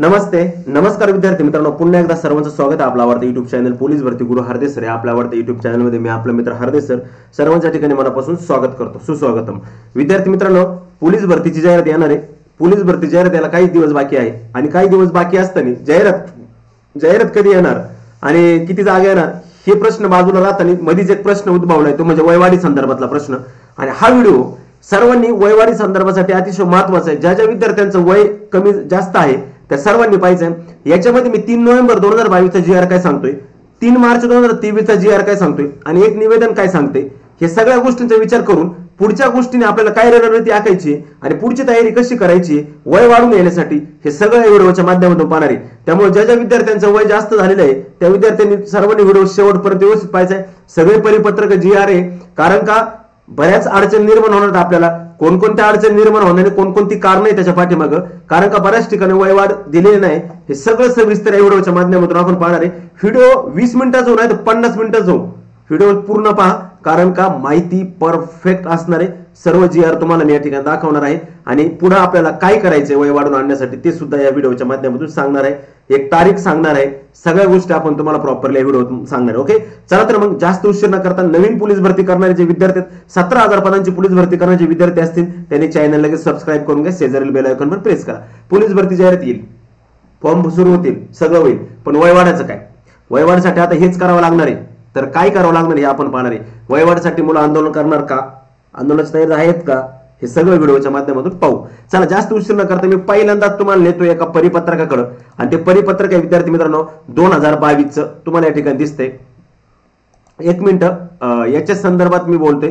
नमस्ते नमस्कार विद्यार्थी मित्रांनो, पुन्हा एकदा सर्वांचं स्वागत आहे आपला आवडता युट्यूब चॅनल पोलीस भरती गुरु हरदेस सर. आपल्या आवडत्या युट्यूब चॅनल मध्ये मी आपला मित्र हरदेस सर सर्वांच्या ठिकाणी मनापासून स्वागत करतो. सुस्वागतम. विद्यार्थी मित्रांनो, पोलीस भरतीची जाहिरात येणार आहे. पोलीस भरती जाहिरात यायला काही दिवस बाकी आहे आणि काही दिवस बाकी असताना जाहिरात कधी येणार आणि किती जागा येणार हे प्रश्न बाजूला राहताना मध्येच एक प्रश्न उद्भवलाय, तो म्हणजे वयवाढी संदर्भातला प्रश्न. आणि हा व्हिडिओ सर्वांनी वयवाढी संदर्भासाठी अतिशय महत्वाचा आहे. ज्या ज्या विद्यार्थ्यांचं वय कमी जास्त आहे त्या सर्वांनी पाहिजे. याच्यामध्ये मी 3 नोव्हेंबर 2022 चा GR काय सांगतोय, 3 मार्च 2023 चा GR काय सांगतोय आणि एक निवेदन काय सांगते, हे सगळ्या गोष्टींचा विचार करून पुढच्या गोष्टीने आपल्याला काय रणनीती आखायची आणि पुढची तयारी कशी करायची वय वाढून येण्यासाठी हे सगळं व्हिडिओच्या माध्यमातून पाहणार आहे. त्यामुळे ज्या ज्या विद्यार्थ्यांचं वय जास्त झालेलं आहे त्या विद्यार्थ्यांनी सर्वांनी व्हिडिओ शेवटपर्यंत व्यवस्थित पाहायचा आहे. सगळे परिपत्रक GR आहे, कारण का बऱ्याच अडचणी निर्माण होणार आपल्याला. कोणकोणत्या अडचणी निर्माण होणार, कोणकोणती कारण आहे त्याच्या पाठीमागं, कारण का बऱ्याच ठिकाणी वयवाढ दिलेली नाही. हे सगळं सविस्तर या व्हिडिओच्या माध्यमातून आपण पाहणार आहे. व्हिडिओ 20 मिनिटाचा नाही तर 50 मिनिटाचा व्हिडिओ पूर्ण पहा, कारण का माहिती परफेक्ट असणार आहे. सर्व GR तुम्हाला मी या ठिकाणी दाखवणार आहे आणि पुढे आपल्याला काय करायचंय वय वाढून आणण्यासाठी ते सुद्धा या व्हिडिओच्या माध्यमातून सांगणार आहे. एक तारीख सांगणार आहे, सगळ्या गोष्टी आपण तुम्हाला प्रॉपरली या व्हिडिओतून सांगणार आहे. ओके, चला तर मग जास्त उशीर न करता नवीन पोलीस भरती करणारे जे विद्यार्थी 17,000 पदांची पोलीस भरती करणारे जे विद्यार्थी असतील त्यांनी चॅनल लगेच सबस्क्राईब करून घ्या, शेजारील बेल आयकॉनवर प्रेस करा. पोलीस भरती जाहिरात येईल, फॉर्म सुरू होतील, सगळं होईल. पण वय वाढायचं काय? वय वाढीसाठी आता हेच करावं लागणार आहे. तर काय करावं लागणार हे आपण पाहणार आहे. वय वाढीसाठी मुलं आंदोलन करणार का, आंदोलनाची तयारी आहेत का, हे सगळं व्हिडिओच्या माध्यमातून पाहू. चला जास्त उशीर न करता मी पहिल्यांदाच तुम्हाला नेतो एका परिपत्रकाकडे आणि ते परिपत्रक आहे विद्यार्थी मित्रांनो 2022 चं. तुम्हाला या ठिकाणी दिसतंय. एक मिनिट, याच्या संदर्भात मी बोलतोय.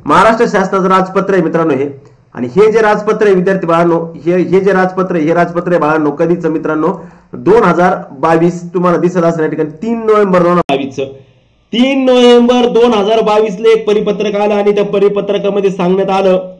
महाराष्ट्र शासनाचं राजपत्र आहे मित्रांनो हे. आणि हे जे राजपत्र आहे विद्यार्थी बाळांनो, हे जे राजपत्र आहे बाळांनो कधीच मित्रांनो 2022 तुम्हाला दिसत असणार या ठिकाणी 3 नोव्हेंबर 2022 चं. 3 नोव्हेंबर 2022 ला एक परिपत्रक आलं आणि त्या परिपत्रकामध्ये सांगण्यात आलं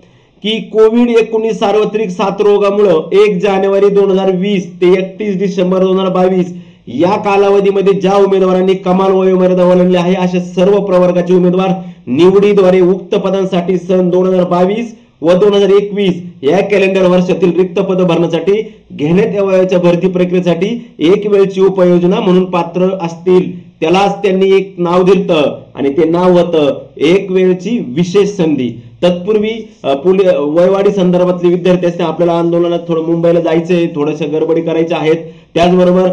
की कोविड-19 सार्वत्रिक साथरोगामुळे 1 जानेवारी 2020 ते 31 डिसेंबर 2022 या कालावधीमध्ये ज्या उमेदवारांनी कमाल वयोमर्यादा ओलांडली आहे अशा सर्व प्रवर्गाचे उमेदवार निवडीद्वारे उक्त पदांसाठी सन 2022 व 2021 या कॅलेंडर वर्षातील रिक्त पद भरण्यासाठी घेण्यात यावयाच्या भरती प्रक्रियेसाठी एक वेळची उपयोजना म्हणून पात्र असतील त्यालाच त्यांनी एक नाव दिलं आणि ते नाव होतं एक वेळची विशेष संधी. तत्पूर्वी वयवाढी संदर्भातले विद्यार्थी असते, आपल्याला आंदोलनात थोडं मुंबईला जायचंय, थोड्याशा गडबडी करायच्या आहेत, त्याचबरोबर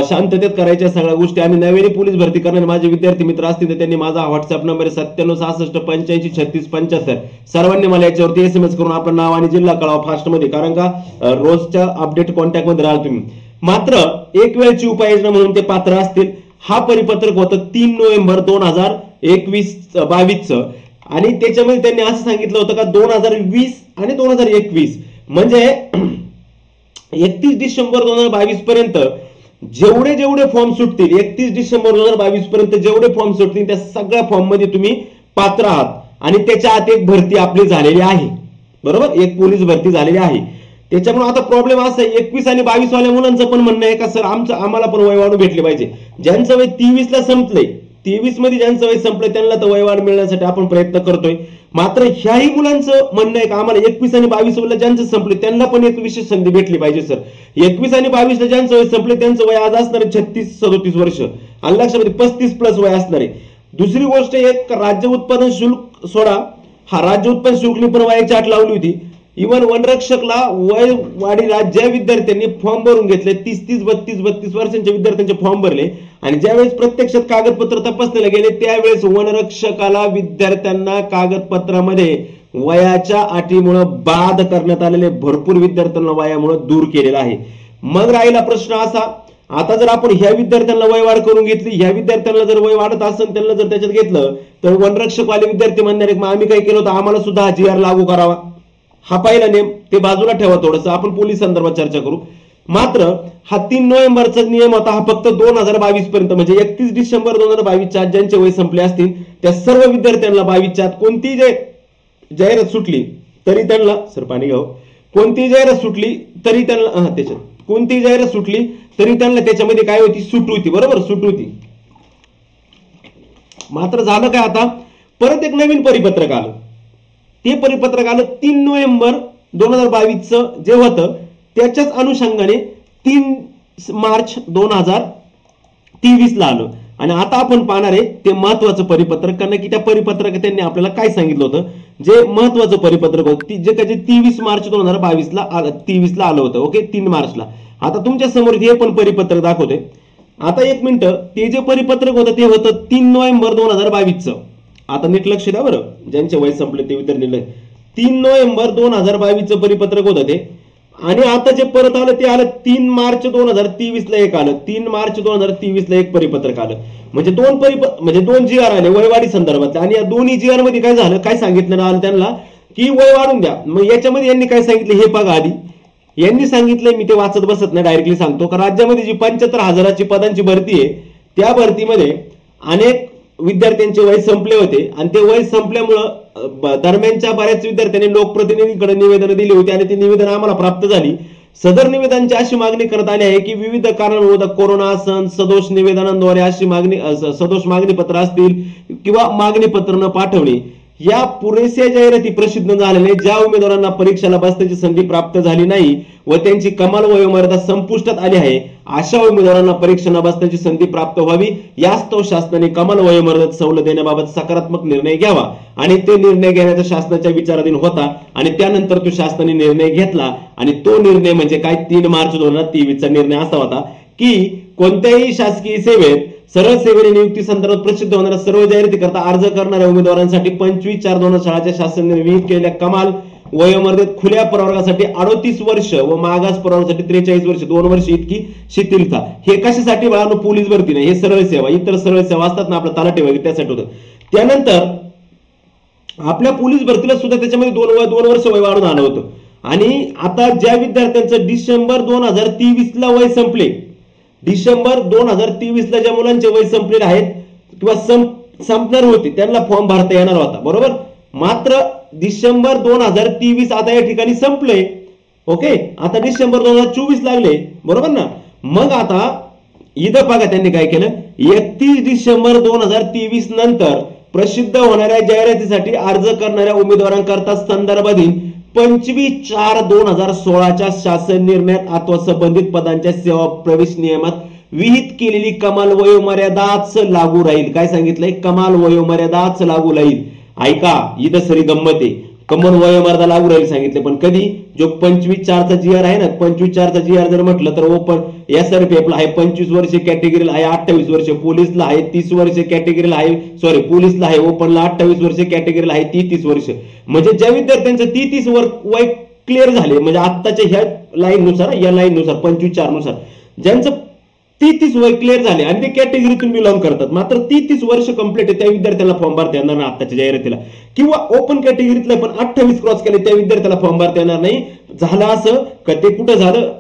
शांततेत करायच्या सगळ्या गोष्टी. आणि नवीन पोलीस भरती करणारे माझे विद्यार्थी मित्र असतील तर त्यांनी माझा व्हॉट्सअप नंबर 9766853675. सर्वांनी मला याच्यावरती SMS करून आपलं नाव आणि जिल्हा कळवा फास्ट मध्ये, कारण का रोजच्या अपडेट कॉन्टॅक्ट मध्ये राहा तुम्ही. मात्र एक वेळची उपाययोजना म्हणून ते पात्र असतील. हा परिपत्रक होतं 3 नोव्हेंबर 2022 आणि त्याच्यामध्ये त्यांनी असं सांगितलं होतं का 2020 आणि 2021 म्हणजे 31 डिसेंबर 2022 पर्यंत जेवढे फॉर्म सुटतील, 31 डिसेंबर 2022 पर्यंत जेवढे फॉर्म सुटतील त्या सगळ्या फॉर्म मध्ये तुम्ही पात्र आहात आणि त्याच्या आत एक भरती आपली झालेली आहे. बरोबर, एक पोलीस भरती झालेली आहे. त्याच्यामुळे आता प्रॉब्लेम असा आहे 21 आणि 22 वाल्या मुलांचं पण म्हणणं आहे का सर आम्हाला पण वयवाढ भेटली पाहिजे. ज्यांचं वय 23 ला संपलंय, 23 मध्ये ज्यांचं वय संपलंय त्यांना तर वयवाढ मिळण्यासाठी आपण प्रयत्न करतोय. मात्र ह्याही मुलांचं म्हणणं आहे का आम्हाला 21 आणि 22 ला ज्यांचं संपले त्यांना पण एक विशेष संधी भेटली पाहिजे सर. 21 आणि 22 ला ज्यांचं वय संपले त्यांचं वय आज असणार आहे 36-37 वर्ष आणि लक्षामध्ये 35+ वय असणार आहे. दुसरी गोष्ट एक राज्य उत्पादन शुल्क सोडा, हा राज्य उत्पादन शुल्कनी पण वयाची अट लावली होती. इव्हन वनरक्षकला वय वाढीला ज्या विद्यार्थ्यांनी फॉर्म भरून घेतले 30-32 वर्षांच्या विद्यार्थ्यांचे फॉर्म भरले आणि ज्यावेळेस प्रत्यक्षात कागदपत्र तपासण्याला गेले त्यावेळेस वनरक्षकाला विद्यार्थ्यांना कागदपत्रामध्ये वयाच्या अटीमुळे बाद करण्यात आलेले भरपूर विद्यार्थ्यांना वयामुळे दूर केलेला आहे. मग राहिला प्रश्न असा, आता जर आपण ह्या विद्यार्थ्यांना वय वाढ करून घेतली, ह्या विद्यार्थ्यांना जर वय वाढत असेल त्यांना जर त्याच्यात घेतलं तर वनरक्षकवाले विद्यार्थी म्हणणार मग आम्ही काय केलं होतं, आम्हाला सुद्धा हा GR लागू करावा. हा पहिला नियम, ते बाजूला ठेवा, थोडंसं आपण पोलीस संदर्भात चर्चा करू. मात्र हा 3 नोव्हेंबरचा नियम होता, हा फक्त 2022 पर्यंत म्हणजे 31 डिसेंबर 2022 ज्यांचे वय संपले असतील त्या सर्व विद्यार्थ्यांना 22 कोणतीही जाहिरात सुटली तरी त्यांना सर पाणी घ्यावं, कोणतीही जाहिरात सुटली तरी त्यांना कोणतीही जाहिरात सुटली तरी त्यांना त्याच्यामध्ये काय होती, सूट होती. बरोबर, सूट होती. मात्र झालं काय, आता परत एक नवीन परिपत्रक आलं. ते परिपत्रक आलं 3 नोव्हेंबर 2022 जे होतं त्याच्याच अनुषंगाने 3 मार्च 2023 ला आलं. आणि आता आपण पाहणार आहे ते महत्वाचं परिपत्रक, कारण की त्या परिपत्रकात त्यांनी आपल्याला काय सांगितलं होतं, जे महत्वाचं परिपत्रक होतं जे कधी 23 मार्च 2022 ला 23 ला आलं होतं. ओके, 3 मार्चला. आता तुमच्या समोर हे पण परिपत्रक दाखवते. आता एक मिनिट, ते जे परिपत्रक होतं ते होतं 3 नोव्हेंबर 2022 आता नीट लक्ष द्या बरं, ज्यांचे वय संपले ते विद्यार्थी. 3 नोव्हेंबर 2022 परिपत्रक होतं ते. आणि आता जे परत आलं ते आलं 3 मार्च 2023 ला एक आलं. 3 मार्च 2023 ला एक परिपत्रक आलं. म्हणजे दोन GR आले वयवाढी संदर्भातले. आणि या दोन्ही GR मध्ये काय झालं, काय सांगितलं आलं त्यांना की वय वाढून द्या. मग याच्यामध्ये यांनी काय सांगितलं हे बघा. आधी यांनी सांगितलंय, मी ते वाचत बसत नाही, डायरेक्टली सांगतो का राज्यामध्ये जी 75,000 पदांची भरती आहे त्या भरतीमध्ये अनेक विद्यार्थ्यांचे वय संपले होते. आणि ते वय संपल्यामुळं दरम्यानच्या बऱ्याच विद्यार्थ्यांनी लोकप्रतिनिधींकडे निवेदन दिली होती आणि ती निवेदन आम्हाला प्राप्त झाली. सदर निवेदनांची अशी मागणी करण्यात आली आहे की विविध कारणांमुळे कोरोना सण सदोष निवेदनांद्वारे अशी मागणी सदोष मागणी पत्र असतील किंवा मागणी पत्र न पाठवणे या पुरेशा जाहिराती प्रसिद्ध झालेले ज्या उमेदवारांना परीक्षेला बसण्याची संधी प्राप्त झाली नाही व त्यांची कमाल वयोमर्यादा संपुष्टात आली आहे अशा उमेदवारांना परीक्षेला बसण्याची संधी प्राप्त व्हावी यास्तव शासनाने कमाल वयोमर्यादेत सवलत देण्याबाबत सकारात्मक निर्णय घ्यावा. आणि ते निर्णय घेण्याचा शासनाच्या विचाराधीन होता आणि त्यानंतर तो शासनाने निर्णय घेतला. आणि तो निर्णय म्हणजे काय, 3 मार्च 2023 चा निर्णय असा होता की कोणत्याही शासकीय सेवेत सरळ सेवेने नियुक्ती संदर्भात प्रसिद्ध होणाऱ्या सर्व जाहिराती करता अर्ज करणाऱ्या उमेदवारांसाठी 25/4/2016 च्या शासनाने विहित केलेल्या कमाल वयोमर्यादेत खुल्या प्रवर्गासाठी 38 वर्ष व मागास प्रवर्गासाठी 43 वर्ष 2 वर्ष इतकी शिथिलता. हे कशासाठी बाळांनो, पोलीस भरती नाही, हे सरळ सेवा, इतर सरळ सेवा असतात ना आपल्या तलाठी वगैरे त्यासाठी होतं. त्यानंतर आपल्या पोलीस भरतीला सुद्धा त्याच्यामध्ये 2 वर्ष वय वाढून आलं होतं. आणि आता ज्या विद्यार्थ्यांचं डिसेंबर 2023 ला वय संपले, डिसेंबर 2023 ला ज्या मुलांचे वय संपलेले आहेत किंवा संपणार होते त्यांना फॉर्म भरता येणार होता, बरोबर. मात्र डिसेंबर 2023 आता या ठिकाणी संपले. ओके, आता डिसेंबर 2024 लागले, बरोबर ना. मग आता इथं बघा त्यांनी काय केलं, 31 डिसेंबर 2023 नंतर प्रसिद्ध होणाऱ्या जाहिरातीसाठी अर्ज करणाऱ्या उमेदवारांकरता संदर्भाधीन 25/4/2016 च्या शासन निर्णयात अथवा संबंधित पदांच्या सेवा प्रवेश नियमात विहित केलेली कमाल वयोमर्यादाच लागू राहील. काय सांगितलंय, कमाल वयोमर्यादाच लागू राहील. ऐका, इथं सरी गंमत आहे, कमाल वयोमर्यादा लागू राहील सांगितले, पण कधी जो 25/4 चा GR आहे ना, 25/4 चा GR जर म्हटलं तर ओपन SRPF ला आहे 25 वर्ष, कॅटेगरीला आहे 28 वर्ष, पोलीसला आहे 30 वर्ष, कॅटेगरीला आहे सॉरी पोलीसला आहे ओपनला 28 वर्ष, कॅटेगरीला आहे 30 वर्ष. म्हणजे ज्या विद्यार्थ्यांचं 30 वय क्लिअर झाले, म्हणजे आत्ताच्या ह्या लाईन नुसार, या लाईन नुसार 25/4 नुसार ज्यांचं 30 वय क्लिअर झाले आणि ते कॅटेगरीतून बिलॉंग करतात, मात्र 30 वर्ष कंप्लीट आहे त्या विद्यार्थ्याला फॉर्म भरता येणार नाही आत्ताच्या जाहिरातीला. किंवा ओपन कॅटेगरीतला पण 28 क्रॉस केले त्या विद्यार्थ्याला फॉर्म भरता येणार नाही. झालं असं का ते कुठं झालं,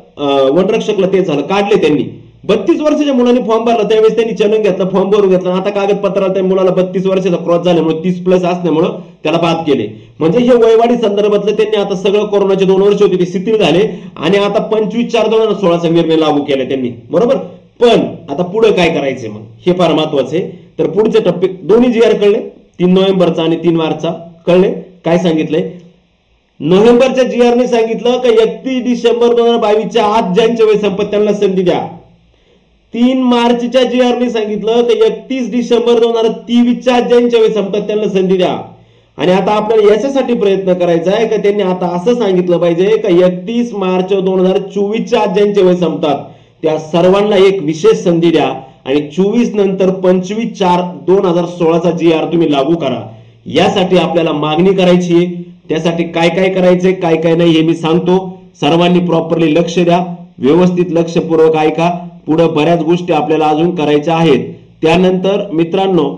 वनरक्षकला ते झालं, काढले त्यांनी. 32 वर्षाच्या मुलांनी फॉर्म भरला त्यावेळेस त्यांनी चलन घेतला, फॉर्म भरून घेतला. आता कागदपत्राला त्या मुलाला 32 वर्षाचा क्रॉस झाल्यामुळे 30+ असल्यामुळे त्याला बाद केले. म्हणजे हे वयवाढी संदर्भातलं त्यांनी आता सगळं कोरोनाचे 2 वर्ष होते ते शिथिल झाले आणि आता 25/4/2016 चा निर्णय लागू केला त्यांनी, बरोबर. पण आता पुढे काय करायचे मग, हे फार महत्वाचे. तर पुढचे टप्पे दोन्ही GR कळले, 3 नोव्हेंबरचा आणि 3 मार्चचा कळले. काय सांगितलंय, नोव्हेंबरच्या GR ने सांगितलं की 31 डिसेंबर 2022 च्या आत ज्यांचे वय संपत त्यांना संधी द्या. 3 मार्चच्या GR ने सांगितलं की 31 डिसेंबर 2023 च्या आत ज्यांचे वय संपत त्यांना संधी द्या. आणि आता आपल्याला याच्यासाठी प्रयत्न करायचा आहे की त्यांनी आता असं सांगितलं पाहिजे की 31 मार्च 2024 च्या आत ज्यांचे वय संपतात त्या सर्वांना एक विशेष संधी द्या आणि 24 नंतर 25/4/2016 चा GR तुम्ही लागू करा. यासाठी आपल्याला मागणी करायची आहे. त्यासाठी काय काय करायचंय काय काय नाही हे मी सांगतो. सर्वांनी प्रॉपरली लक्ष द्या, व्यवस्थित लक्षपूर्वक ऐका. पुढे बऱ्याच गोष्टी आपल्याला अजून करायच्या आहेत. त्यानंतर मित्रांनो,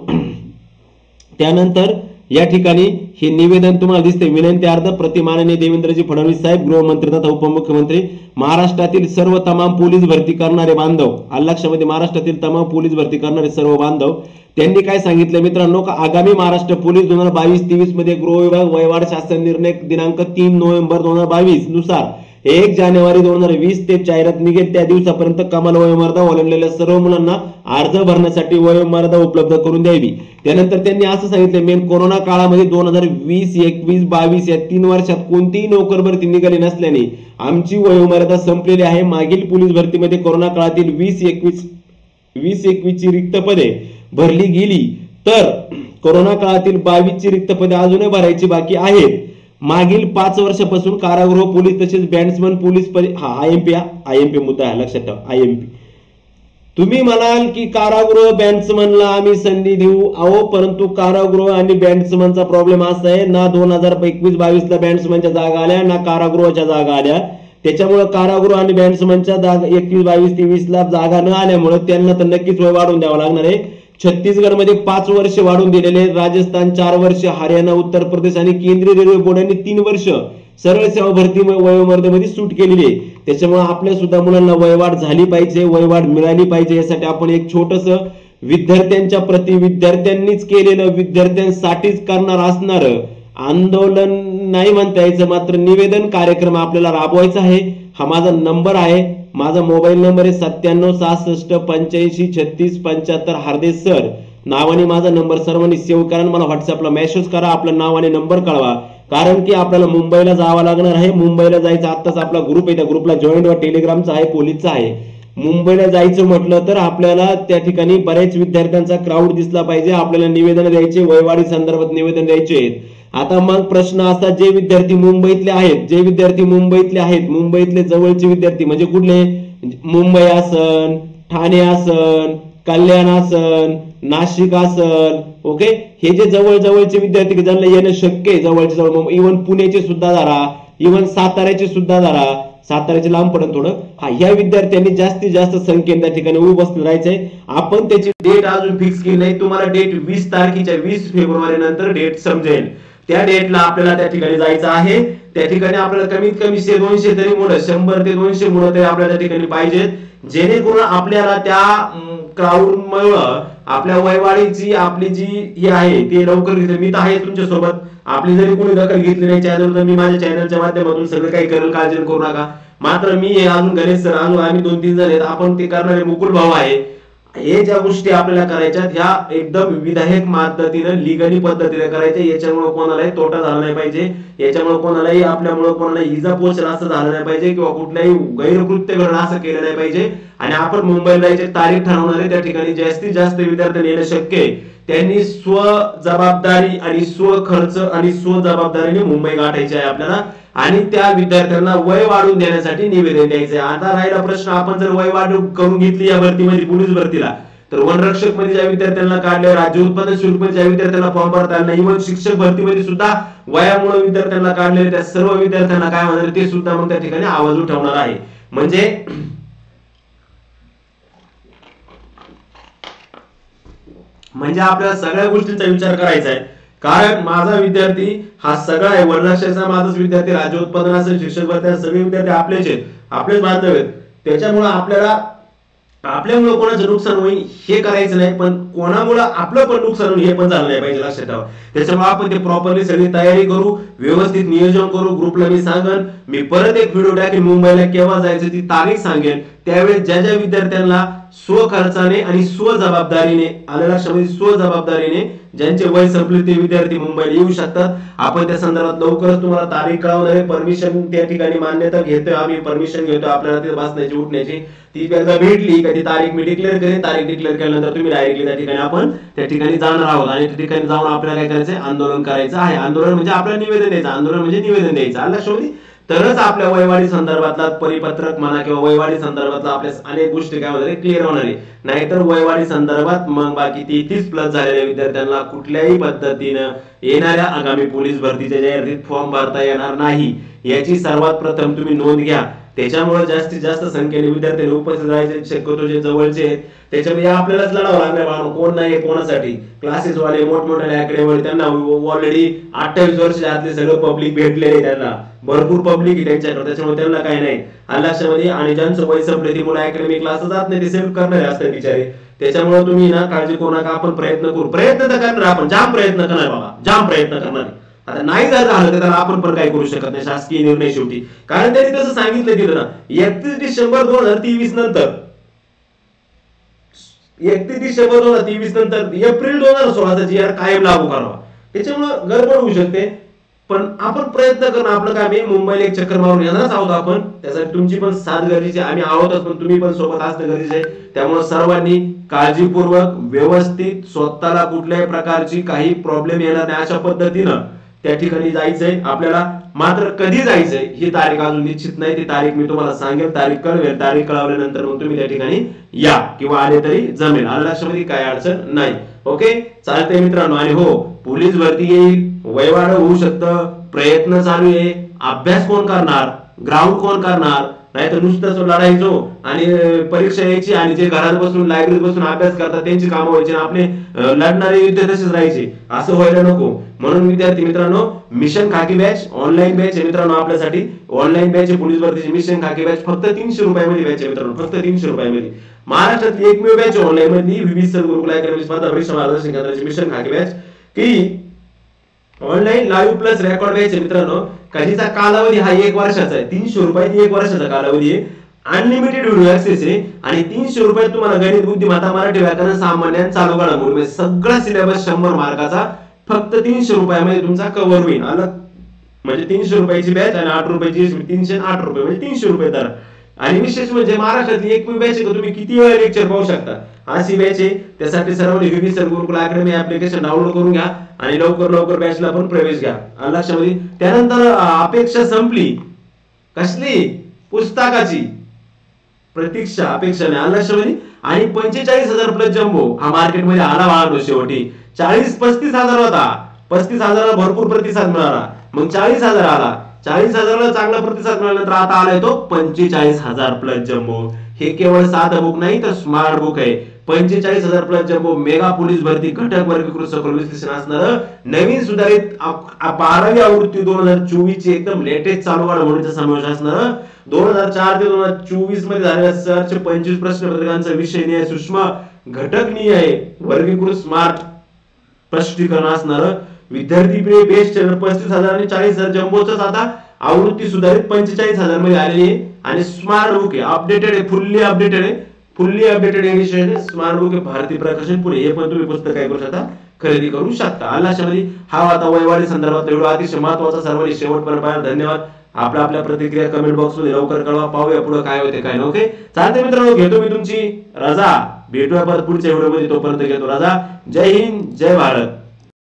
त्यानंतर या ठिकाणी हे निवेदन तुम्हाला दिसते, विनंती अर्ज प्रति माननीय देवेंद्रजी फडणवीस साहेब, गृहमंत्री तथा उपमुख्यमंत्री, महाराष्ट्रातील सर्व तमाम पोलीस भरती करणारे बांधव, लक्षामध्ये महाराष्ट्रातील तमाम पोलीस भरती करणारे सर्व बांधव. त्यांनी काय सांगितलं मित्रांनो, का आगामी महाराष्ट्र पोलीस 2022-23 मध्ये गृह विभाग वयवाढ शासन निर्णय दिनांक 3 नोव्हेंबर 2022 नुसार 1 जानेवारी 2020 ते जाहिरात निघेल त्या दिवसापर्यंत कमाल वयोमर्यादा ओलांडलेल्या सर्व मुलांना अर्ज भरण्यासाठी वयोमर्यादा उपलब्ध करून द्यावी। त्यानंतर त्यांनी असं सांगितलं, मेन कोरोना काळामध्ये 2020, 21, 22 या 3 वर्षात कोणतीही नोकर भरती निघाली नसल्याने आमची वयोमर्यादा संपलेली आहे। मागील पोलीस भरतीमध्ये कोरोना काळातील 20-21 ची रिक्त पदे भरली गेली, तर कोरोना काळातील 22 ची रिक्त पदे अजूनही भरायची बाकी आहेत। मागील 5 वर्षापासून कारागृह पोलीस तसेच बॅट्समन पोलीस आयएमपी मुद्दा आहे, लक्षात ठेवा आयएमपी। तुम्ही म्हणाल की कारागृह बॅट्समनला आम्ही संधी देऊ, अहो परंतु कारागृह आणि बॅट्समनचा प्रॉब्लेम असा आहे ना 2021-22 ला बॅट्समनच्या जागा आल्या ना कारागृहाच्या जागा आल्या। त्याच्यामुळे कारागृह आणि बॅट्समनच्या जागा 21, 22, 23 ला जागा न आल्यामुळे त्यांना तर नक्कीच वय वाढून द्यावं लागणार आहे। छत्तीसगडमध्ये 5 वर्ष वाढून दिलेले, राजस्थान 4 वर्ष, हरियाणा, उत्तर प्रदेश आणि केंद्रीय रेल्वे बोर्डाने 3 वर्ष सरळ सेवा भरती वयोमर्यादेमध्ये सूट केलेली आहे। त्याच्यामुळे आपल्या सुद्धा मुलांना वयवाढ झाली पाहिजे, वयवाढ मिळाली पाहिजे। यासाठी आपण एक छोटस विद्यार्थ्यांच्या प्रति, विद्यार्थ्यांनीच केलेलं, विद्यार्थ्यांसाठीच करणार असणार आंदोलन नाही म्हणता यायचं, मात्र निवेदन कार्यक्रम आपल्याला राबवायचा आहे। हा माझा नंबर आहे, माझा मोबाईल नंबर आहे 9766853675। हार्देश सर नावाने माझा नंबर सर्वांनी सेव्ह करा, मला व्हॉट्सअपला मेसेज करा, आपलं नाव आणि नंबर कळवा, कारण की आपल्याला मुंबईला जावं लागणार आहे। मुंबईला जायचं, आत्ताच आपला ग्रुप आहे, त्या ग्रुपला जॉईन व्हा, टेलिग्रामचा आहे, पोलीसचा आहे। मुंबईला जायचं म्हटलं तर आपल्याला त्या ठिकाणी बऱ्याच विद्यार्थ्यांचा क्राऊड दिसला पाहिजे, आपल्याला निवेदन द्यायचे, वयवाढी संदर्भात निवेदन द्यायचे आहेत। आता मग प्रश्न असा, जे विद्यार्थी मुंबईतले आहेत, मुंबईतले जवळचे विद्यार्थी म्हणजे कुठले, मुंबई असन, ठाणे असन, कल्याण असन, नाशिक असन, ओके, हे जे जवळचे विद्यार्थी ज्यांना येणं शक्य आहे, जवळचे जवळ, इव्हन पुण्याचे सुद्धा धरा, इव्हन साताऱ्याचे सुद्धा धरा, साताऱ्याचे लांब पडत थोडं, ह्या विद्यार्थ्यांनी जास्तीत जास्त संख्येने त्या ठिकाणी उपस्थित राहायचंय। आपण त्याची डेट अजून फिक्स केली नाही, तुम्हाला डेट 20 तारखेच्या 20 फेब्रुवारी नंतर डेट समजेल, त्या डेटला आपल्याला त्या ठिकाणी जायचं आहे। त्या ठिकाणी आपल्याला कमीत कमी 100-200 तरी मुलं, 100 ते 200 मुलं तरी आपल्याला त्या ठिकाणी पाहिजेत, जेणेकरून आपल्याला त्या क्राऊड मुळे आपल्या वयवाढीची आपली जी ही आहे ते लवकर घेतली। मी तर आहे तुमच्या सोबत, आपली जरी कोणी दखल घेतली नाही चॅनल, तर मी माझ्या चॅनलच्या माध्यमातून सगळं काही करेल, काळजी करू नका। मात्र मी अजून गणेश सर, अजून आम्ही 2-3 जण आहेत, आपण ते करणारे मुकुल भाऊ आहे। हे ज्या गोष्टी आपल्याला करायच्या ह्या एकदम विधायक पद्धतीने, लीगली पद्धतीने करायच्या, याच्यामुळे कोणालाही तोटा झाला नाही पाहिजे, याच्यामुळे कोणालाही, आपल्यामुळे कोणालाही इजा पोहोचेल असं झालं नाही पाहिजे, किंवा कुठल्याही गैरकृत्य घडलं असं केलं नाही पाहिजे। आणि आपण मुंबईला जायची तारीख ठरवणार आहे, त्या ठिकाणी जास्तीत जास्त विद्यार्थ्यांनी येणं शक्य आहे, त्यांनी स्वजबाबदारी आणि स्वखर्च आणि स्वजबाबदारीने मुंबई गाठायची आहे आपल्याला, आणि त्या विद्यार्थ्यांना वय वाढून देण्यासाठी निवेदन द्यायचे। आता राहिला प्रश्न, आपण जर वय वाढ करून घेतली या भरतीमध्ये, पोलीस भरतीला, तर वनरक्षक मध्ये ज्या विद्यार्थ्यांना काढले, राज्य उत्पादन शुल्क मध्ये ज्या विद्यार्थ्यांना फॉर्म भरता आला नाही, इव्हन शिक्षक भरतीमध्ये सुद्धा वयामुळे विद्यार्थ्यांना काढले, त्या सर्व विद्यार्थ्यांना काय म्हणणार ते सुद्धा मग त्या ठिकाणी आवाज उठवणार आहे। म्हणजे आपल्याला सगळ्या गोष्टींचा विचार करायचा आहे, कारण माझा विद्यार्थी हा सगळा आहे, वनरक्षकाचा माझाच विद्यार्थी, राज्य उत्पादन असेल, शिक्षक भरती, सगळे विद्यार्थी आपलेच आहेत, आपलेच बांधव आहेत। त्याच्यामुळे आपल्यामुळे कोणाचं नुकसान होईल हे करायचं नाही, पण कोणामुळे आपलं पण नुकसान होईल हे पण झालं नाही पाहिजे, लक्षात ठेवा। त्याच्यामुळे आपण ते प्रॉपरली सगळी तयारी करू, व्यवस्थित नियोजन करू। ग्रुपला मी सांगेन, मी परत एक व्हिडिओ टाकेन, मुंबईला केव्हा जायचं ती तारीख सांगेन, त्यावेळेस ज्या ज्या विद्यार्थ्यांना स्वखर्चाने आणि स्वजबाबदारीने, आलं लक्षामध्ये, स्वजबाबदारीने ज्यांचे वय संपले ते विद्यार्थी मुंबईला येऊ शकतात। आपण त्या संदर्भात लवकरच तुम्हाला तारीख कळवणार आहे। परमिशन त्या ठिकाणी मान्यता घेतोय आम्ही, परमिशन घेतोय, आपल्याला तिथे बसण्याची उठण्याची, ती एकदा भेटली का ती तारीख मी डिक्लेअर करेन। तारीख डिक्लेअर केल्यानंतर तुम्ही डायरेक्टली त्या ठिकाणी आपण त्या ठिकाणी जाणार आहोत, आणि त्या ठिकाणी जाऊन आपल्याला काय करायचं आहे, आंदोलन करायचं आहे। आंदोलन म्हणजे आपल्याला निवेदन द्यायचं, आंदोलन म्हणजे निवेदन द्यायचं, आलं लक्षामध्ये, तरच आपल्या वयवाढी संदर्भातला परिपत्रक म्हणा किंवा वयवाढी संदर्भातला आपल्या अनेक गोष्टी काय होणार क्लिअर होणार आहे। नाहीतर वयवाढी संदर्भात मग बाकी 33+ झालेल्या विद्यार्थ्यांना कुठल्याही पद्धतीनं येणाऱ्या आगामी पोलीस भरतीच्या जाहिरातीत फॉर्म भरता येणार नाही, याची सर्वात प्रथम तुम्ही नोंद घ्या। त्याच्यामुळे जास्तीत जास्त संख्येने विद्यार्थ्यांनी उपस्थित राहायचे, शक्यतो जे जवळचे आहेत त्याच्यामध्ये आपल्यालाच लढावं लागणार, कोण नाही कोणासाठी। क्लासेस वाले, मोठमोठ्या अकॅडमी, त्यांना ऑलरेडी 28 वर्ष आतले सगळं पब्लिक भेटलेले, त्यांना भरपूर पब्लिक आहे त्यांच्याकडे, त्याच्यामुळे त्यांना काही नाही लक्षामध्ये। आणि ज्यांचं वय संपले ती मुलं अकॅडमी क्लास जात नाही, ते सेल्फ करणारे असतात बिचारे, त्याच्यामुळे तुम्ही ना काळजी करू नका, आपण प्रयत्न करू, प्रयत्न तर करणार, आपण जाम प्रयत्न करणार बाबा, जाम प्रयत्न करणार, आता नाही जर झालं तर त्याला आपण पण काय करू शकत नाही, शासकीय निर्णय शेवटी. कारण त्यांनी तसं सांगितलं तिथं ना 31 डिसेंबर 2023 नंतर 31 डिसेंबर 2023 नंतर एप्रिल 2016चा जी आर कायम लागू करावा. त्याच्यामुळे गडबड होऊ शकते. पण आपण प्रयत्न करणं आपलं काम आहे. मुंबईला एक चक्कर मारून येणारच आहोत आपण, त्यासाठी तुमची पण साथ गरजेची. आम्ही आहोतच, पण तुम्ही पण सोबत असणं गरजेचं आहे. त्यामुळे सर्वांनी काळजीपूर्वक व्यवस्थित स्वतःला कुठल्याही प्रकारची काही प्रॉब्लेम येणार नाही अशा पद्धतीनं त्या ठिकाणी जायचंय आपल्याला. मात्र कधी जायचंय ही तारीख अजून निश्चित नाही. ती तारीख मी तुम्हाला सांगेल, तारीख कळवेल. तारीख कळवल्यानंतर मग तुम्ही त्या ठिकाणी या किंवा आले तरी जमेल. आलं लक्षामध्ये, काय अडचण नाही. ओके, चालतंय मित्रांनो. आणि हो, पोलीस भरती येईल, वयवाढ होऊ शकतं, प्रयत्न चालू आहे. अभ्यास कोण करणार, ग्राउंड कोण करणार, नाही तर नुसतंच लढायचो आणि परीक्षा यायची आणि जे घरात बसून लायब्ररीत बसून अभ्यास करतात त्यांची कामं व्हायची आणि आपले लढणारे युद्ध तसेच राहायचे. असं व्हायला नको. म्हणून विद्यार्थी मित्रांनो, मिशन खाकी बॅच ऑनलाईन बॅच आहे मित्रांनो आपल्यासाठी. ऑनलाईन बॅच आहे पोलीस भरतीची मिशन खाकी बॅच. फक्त 300 रुपयामध्ये बॅच आहे मित्रांनो, फक्त 300 रुपयामध्ये. महाराष्ट्रातली एकमेव बॅच ऑनलाईन मध्ये विविध गुरुकुल अकॅडमी स्पर्धा परीक्षा मार्गदर्शन केंद्राची मिशन खाकी बॅच, की online live plus record batch आहे मित्रांनो. काहीचा कालावधी हा 1 वर्षाचा आहे. 300 रुपयाची 1 वर्षाचा कालावधी आहे. अनलिमिटेड व्हिडिओ ऍक्सेस आहे आणि 300 रुपयात तुम्हाला गणित, बुद्धिमत्ता, मराठी व्याकरण, सामान्य, चालू घडामोडी सगळा सिलेबस 100 मार्काचा फक्त 300 रुपयामध्ये तुमचा कव्हर होईल. आलं म्हणजे 300 रुपयाची बॅच आणि 8 रुपयाची 308 रुपये म्हणजे 300 रुपये दर. आणि विशेष म्हणजे महाराष्ट्रातली एकमेव बॅच आहे, तुम्ही किती वेळा लेक्चर पाहू शकता अशी बॅच आहे. त्यासाठी सर्वांनी विविध गुरुकुल अकॅडमी ऍप्लिकेशन डाउनलोड करून घ्या आणि लवकर बॅचला पण प्रवेश घ्या. लक्षामध्ये. त्यानंतर अपेक्षा संपली कसली, पुस्तकाची प्रतीक्षा, अपेक्षा नाही. लक्षामध्ये. आणि 45,000 प्लस जम्बो हा मार्केटमध्ये आला वाहनो शेवटी. 40-35 हजार होता, 35,000ला भरपूर प्रतिसाद मिळाला, मग 40,000 आला. 40,000ला चांगला प्रतिसाद मिळाल्यानंतर आता आलाय तो 45,000 प्लस जम्बो. हे केवळ साधं बुक नाही तर स्मार्ट बुक आहे. 45,000 प्लस जम्बो मेगा पोलीस भरती घटक वर्गीकृत सखोल विश्लेषण असणार नवीन सुधारित 12वी आवृत्ती 2024 ची एकदम लेटेस्ट चालू घडामोडींचा समावेश असणार. 2004 ते 2024 मध्ये झालेल्या सर्च 25 प्रश्नपत्रिकांचा विषय निहाय सूक्ष्म घटक निहाय वर्गीकृत स्मार्ट स्पष्टीकरण असणार. विद्यार्थी बेस्ट 35,000 आणि 40,000 जम्बोच आता आवृत्ती सुधारित 45,000 मध्ये आलेली आहे. आणि स्मार्ट बुक आहे, अपडेटेड आहे, fully updated addition smart book आहे, भारतीय प्रकाशन पुणे. हे पण तुम्ही पुस्तक काय करू शकता, खरेदी करू शकता. अशामध्ये हा आता वयवाढी संदर्भात व्हिडिओ अतिशय महत्वाचा. सर्वांनी शेवटपर्यंत पाहिला, धन्यवाद. आपल्या प्रतिक्रिया कमेंट बॉक्स मध्ये लवकर कळवा. पाहूया पुढे काय होते काय नाही. ओके, चालते मित्रांनो, घेतो मी तुमची रजा. भेटूया परत पुढच्या व्हिडिओ मध्ये. तोपर्यंत घेतो रजा. जय हिंद, जय भारत.